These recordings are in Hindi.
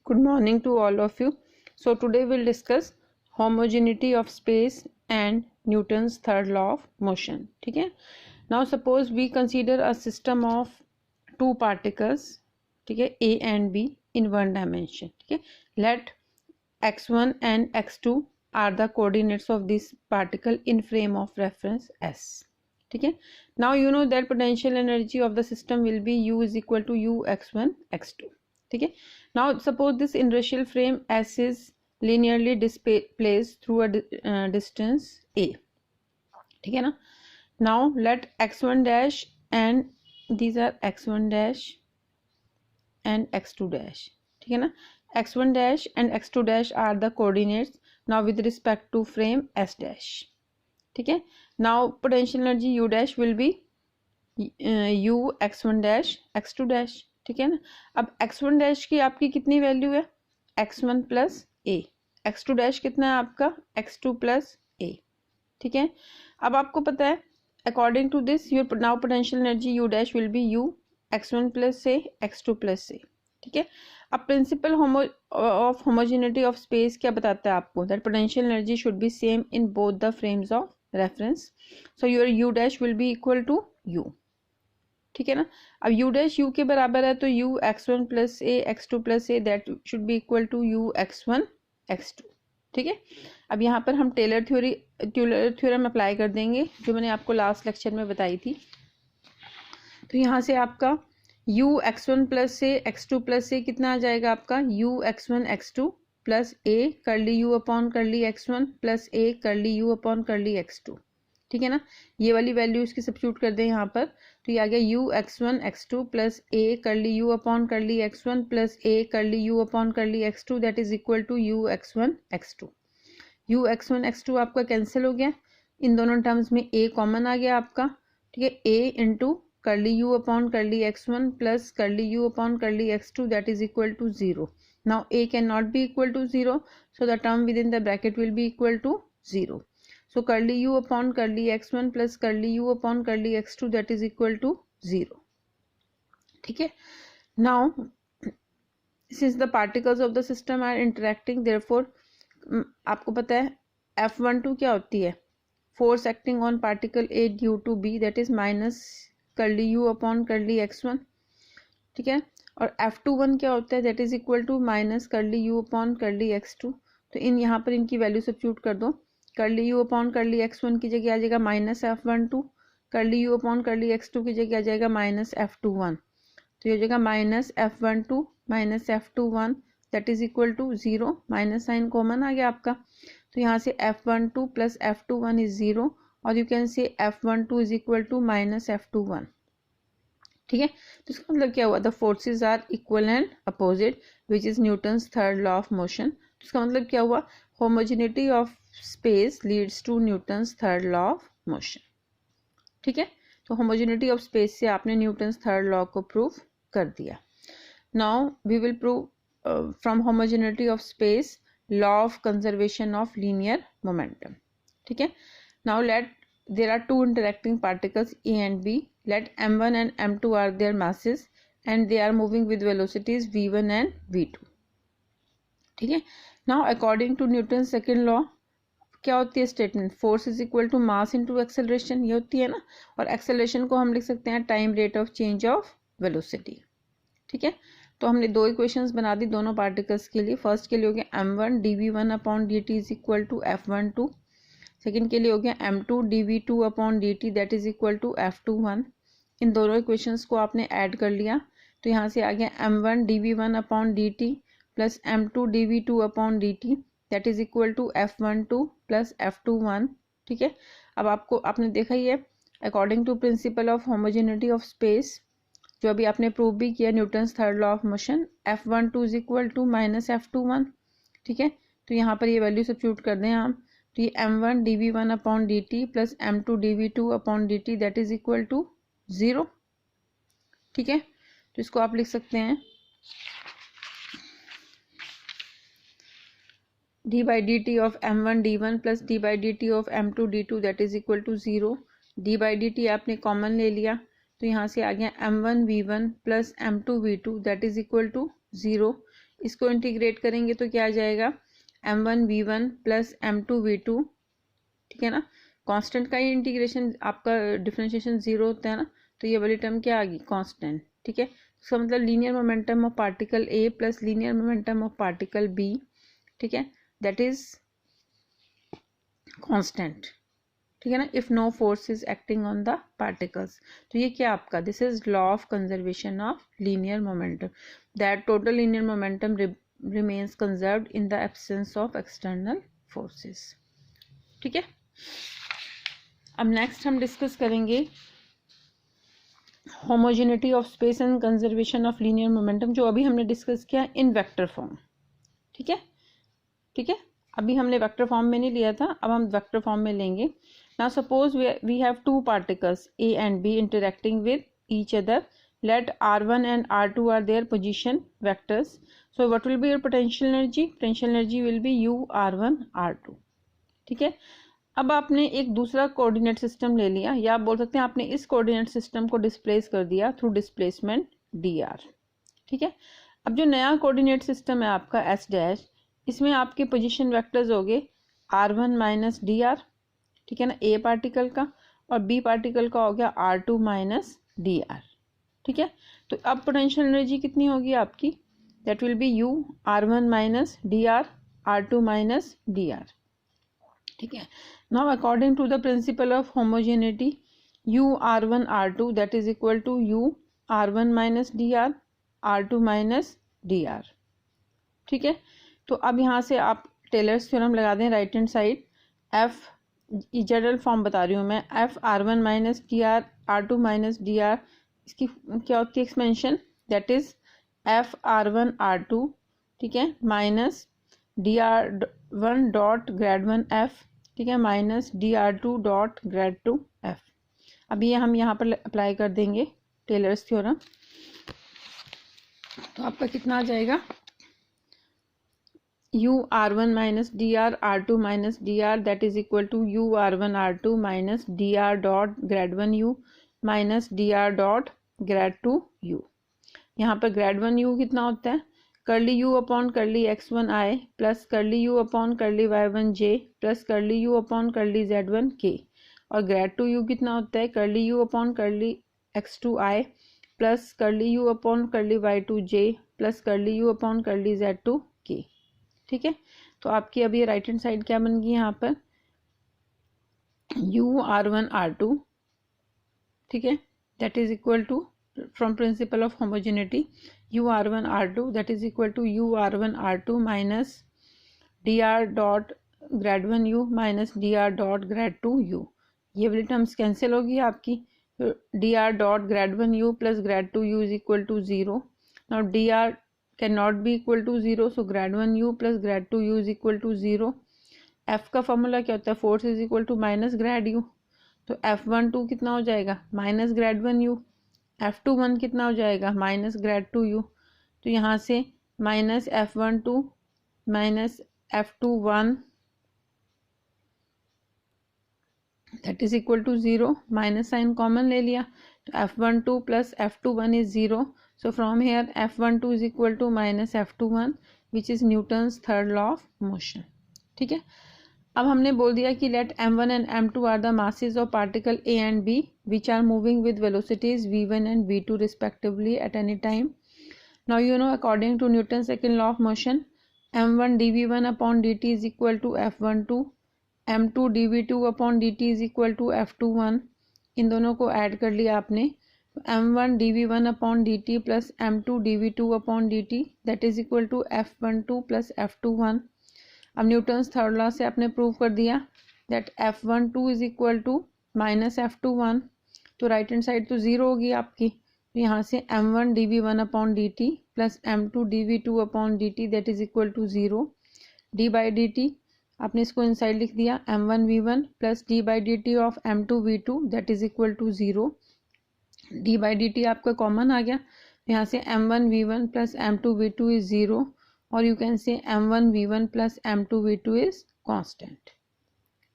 Good morning to all of you. So today we'll discuss homogeneity of space and Newton's third law of motion. ठीक है. Now suppose we consider a system of two particles, ठीक है, A and B in one dimension. ठीक है. Let x1 and x2 are the coordinates of this particle in frame of reference S. ठीक है. Now you know that potential energy of the system will be U is equal to U x1 x2. ठीक है. Now suppose this inertial frame S is linearly displaced through a distance A. ठीक है ना. Now let x1 dash and these are x1 dash and x2 dash. ठीक है ना. x1 dash and x2 dash are the coordinates now with respect to frame S dash. ठीक है. Now potential energy U dash will be U x1 dash x2 dash. ठीक है ना. अब x1 डैश की आपकी कितनी वैल्यू है, x1 plus a. x2 dash कितना है आपका, x2 प्लस ए. ठीक है. अब आपको पता है according to this your now potential energy U dash will be U x1 plus a x2 plus a. ठीक है. अब principle of homogeneity of space क्या बताता है आपको, that potential energy should be same in both the frames of reference. So your U dash will be equal to U. ठीक है ना. अब u डैश u के बराबर है तो u x1 plus a x2 plus a that should be equal to u x1 x2. ठीक है. अब यहाँ पर हम टेलर थ्योरम अप्लाई कर देंगे जो मैंने आपको लास्ट लेक्चर में बताई थी. तो यहाँ से आपका u x1 plus a x2 plus ए कितना आ जाएगा आपका u x1 x2 प्लस ए करली u upon curly x1 plus ए करली u अपॉन करली x2. ठीक है ना. ये वाली वैल्यू इसकी सब्स्टिट्यूट कर दें यहाँ पर तो ये आ गया u x1 x2 प्लस ए करली u upon curly x1 plus ए करली u upon curly x2 that is equal to u x1 x2. u x1 x2 आपका कैंसिल हो गया, इन दोनों टर्म्स में a कॉमन आ गया आपका. ठीक है. a into curly u upon curly x1 plus curly u upon curly x2 that is equal to 0. Now a can not be equal to 0 so the term within the bracket will be equal to 0. So curly u upon curly x1 plus curly u upon curly x2 that is equal to 0. ठीक है. Now since the particles of the system are interacting therefore आपको पता है F12 क्या होती है, force acting on particle A due to B that is minus curly u upon curly x1. ठीक है. और F21 क्या होता है, that is equal to minus curly u upon curly x2. तो इन यहाँ पर इनकी वैल्यू सब्स्टिट्यूट कर दो. करली यू अपॉन करली x1 की जगह आ जाएगा माइनस F12, करली यू अपॉन करली x2 की जगह आ जाएगा माइनस F21. तो ये हो जाएगा minus F12 minus F21 that is equal to 0. Minus sign common आ गया आपका तो यहाँ से F12 प्लस F21 इज 0 और you can say F12 is equal to minus F21. ठीक है. तो इसका मतलब क्या हुआ, the forces are equal and opposite which is Newton's third law of motion. तो इसका मतलब क्या हुआ, homogeneity of space leads to Newton's third law of motion. ठीक है. तो होमोजेनिटी ऑफ स्पेस से आपने न्यूटन्स थर्ड लॉ को प्रूव कर दिया. Now we will prove from homogeneity of space law of conservation of linear momentum. ठीक है. Now let there are two interacting particles A and B. Let m1 and m2 are their masses and they are moving with velocities v1 and v2. ठीक है. Now according to Newton's second law क्या होती है statement, force is equal to mass into acceleration, ये होती है ना. और एक्सेलरेशन को हम लिख सकते हैं time rate of change of velocity. ठीक है. तो हमने दो इक्वेशंस बना दी दोनों पार्टिकल्स के लिए. फर्स्ट के लिए हो गया m1 dv1 upon dt is equal to f12. Second के लिए हो गया m2 dv2 upon dt that is equal to f21. इन दोनों इक्वेशंस को आपने ऐड कर लिया तो यहाँ से आ गया m1 dv1 upon dt plus m2 dv2 upon dt that is equal to f12 plus f21. ठीक है. अब आपने देखा ही है according to principle of homogeneity of space जो अभी आपने प्रूव भी किया Newton's third law of motion, f12 is equal to minus f21. ठीक है. तो यहाँ पर ये वैल्यू सब्स्टिट्यूट कर दें हम तो ये m1 dv1 upon dt plus m2 dv2 upon dt that is equal to 0. ठीक है. तो इसको आप लिख सकते हैं d by dt of m1 d1 plus d by dt of m2 d2 that is equal to 0. d by dt आपने कॉमन ले लिया तो यहाँ से आ गया m1 v1 plus m2 v2 that is equal to 0. इसको इंटीग्रेट करेंगे तो क्या आ जाएगा, m1v1 प्लस m2v2, ठीक है ना। कांस्टेंट का ही इंटीग्रेशन आपका डिफरेंशिएशन 0 होता है ना, तो ये वाली टर्म क्या आ गई, कांस्टेंट, ठीक है। इसका मतलब linear momentum of particle A plus linear momentum of particle B, ठीक है, दैट इज कांस्टेंट, ठीक है ना, if no force is acting on the particles. तो ये क्या आपका, this is law of conservation of linear momentum, that total linear momentum remains conserved in the absence of external forces, ठीक है। अब नेक्स्ट हम डिस्कस करेंगे homogeneity of space and conservation of linear momentum, जो अभी हमने डिस्कस किया इन वेक्टर फॉर्म, ठीक है, ठीक है। अभी हमने वेक्टर फॉर्म में नहीं लिया था, अब हम वेक्टर फॉर्म में लेंगे। Now suppose we have two particles A and B interacting with each other, let r1 and r2 are their position vectors, so what will be your potential energy, potential energy will be u r1 r2, ठीक है। अब आपने एक दूसरा कोऑर्डिनेट सिस्टम ले लिया, या आप बोल सकते हैं आपने इस कोऑर्डिनेट सिस्टम को डिस्प्लेस कर दिया थ्रू डिस्प्लेसमेंट dr, ठीक है। अब जो नया कोऑर्डिनेट सिस्टम है आपका s डैश, इसमें आपके पोजीशन वेक्टर्स हो गए r1 माइनस dr, ठीक है ना, a पार्टिकल का, और b पार्टिकल का हो गया r2 माइनस dr, ठीक है। तो अब पोटेंशियल एनर्जी कितनी होगी आपकी, that will be u r1 minus dr r2 minus dr, ठीक है। Now according to the principle of homogeneity, u r1 r2 that is equal to u r1 minus dr r2 minus dr, ठीक है। तो अब यहाँ से आप टेलर्स थ्योरम लगा दें right hand side, f general form बता रही हूँ मैं, f r1 minus dr r2 minus dr, इसकी क्या होती है expansion, that is f r1 r2, ठीक है, minus dr1 dot grad 1 f, ठीक है, minus dr2 dot grad 2 f। अब ये हम यहाँ पर अप्लाई कर देंगे टेलर्स थ्योरम, तो आपका कितना आ जाएगा, u r1 minus dr r2 minus dr that is equal to u r1 r2 minus dr dot grad 1 u minus dr dot grad 2 u। यहाँ पर ग्रेड 1 u कितना होता है, curly u upon curly x1 i plus curly u upon curly y1 j plus curly u upon curly z1 k, और ग्रेड 2 u कितना होता है, curly u upon curly x2 i plus curly u upon curly y2 j plus curly u upon curly z2 k, ठीक है। तो आपकी अभी राइट हैंड साइड क्या बन गई यहाँ पर, u r1 r2, ठीक है, that is equal to from principle of homogeneity u r1 r2 that is equal to u r1 r2 minus dr dot grad 1 u minus dr dot grad 2 u। ये वाली टर्म्स कैंसिल होगी आपकी, dr dot grad 1 u plus grad 2 u is equal to 0। Now dr can not be equal to 0, so grad 1 u plus grad 2 u is equal to 0। f का फॉर्मूला क्या होता है, force is equal to minus grad u, तो f12 कितना हो जाएगा, माइनस ग्रेड 1 u, f21 कितना हो जाएगा, माइनस ग्रेड 2 u। तो यहाँ से minus f12 minus f21 that is equal to 0, minus sign common ले लिया, तो f12 plus f21 is 0, so from here f12 is equal to minus f21 which is Newton's third law of motion, ठीक है। अब हमने बोल दिया कि let m1 and m2 are the masses of particle a and b which are moving with velocities v1 and v2 respectively at any time. Now you know according to Newton's second law of motion, m1 dv1 upon dt is equal to f12, m2 dv2 upon dt is equal to f21, इन दोनों को ऐड कर लिया आपने, m1 dv1 upon dt plus m2 dv2 upon dt that is equal to f12 plus f21। अब न्यूटन्स थर्ड लॉ से आपने प्रूव कर दिया that f12 is equal to minus f21, तो राइट हैंड साइड तो 0 होगी आपकी, तो यहाँ से m1 dv1 upon dt plus m2 dv2 upon dt that is equal to 0, d by dt आपने इसको इनसाइड लिख दिया m1 v1 plus d by dt of m2 v2 that is equal to 0, d by dt आपका कॉमन आ गया, यहाँ से m1 v1 plus m2 v2 is 0, और you can say m1 v1 plus m2 v2 is constant,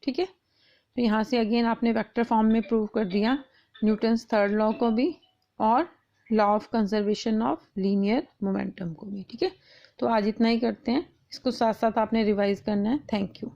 ठीक है। तो यहाँ से अगेन आपने वेक्टर फॉर्म में प्रूव कर दिया न्यूटन्स थर्ड लॉ को भी और law of conservation of linear momentum को भी, ठीक है। तो आज इतना ही करते हैं, इसको साथ साथ आपने रिवाइज करना है। Thank you.